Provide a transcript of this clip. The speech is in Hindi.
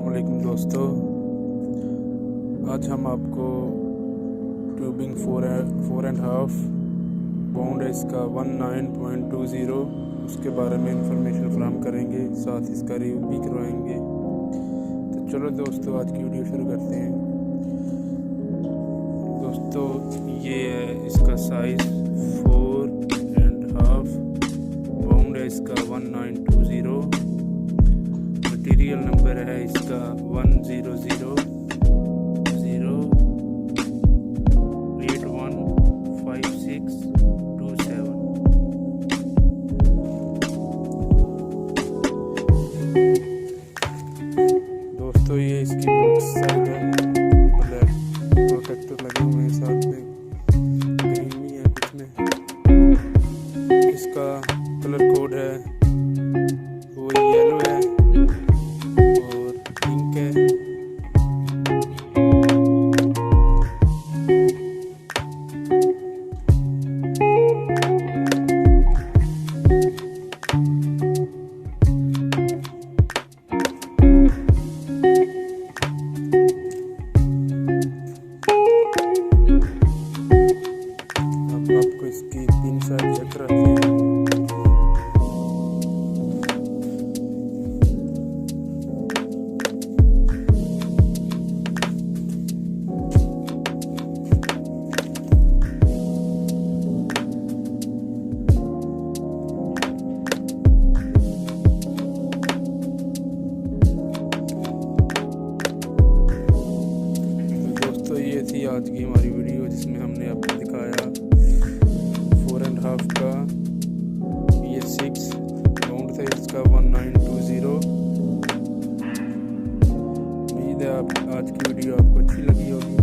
अस्सलामुअलैकुम दोस्तों, आज हम आपको ट्यूबिंग 4.5 बाउंड है इसका 19.20 उसके बारे में इंफॉर्मेशन फराहम करेंगे, साथ इसका रिव्यू भी करवाएंगे। तो चलो दोस्तों, आज की वीडियो शुरू करते हैं। दोस्तों, ये है इसका साइज़ 4.5 बाउंड है इसका 1920। मटीरियल नंबर है इसका 100081562 दोस्तों, ये इसकी बॉक्स साइड है, ब्लैक प्रोटेक्टर लगे हुए हैं, साथ में ग्रीन भी है कुछ में। इसका कलर कोड है वो येलो है और पिंक है। अब आपको इसकी 3 साइड चेक कराते हैं। ये थी आज की हमारी वीडियो, जिसमें हमने आपको दिखाया 4.5 का ये 6 बाउंड था इसका 1920। उम्मीद है आप आज की वीडियो आपको अच्छी लगी होगी।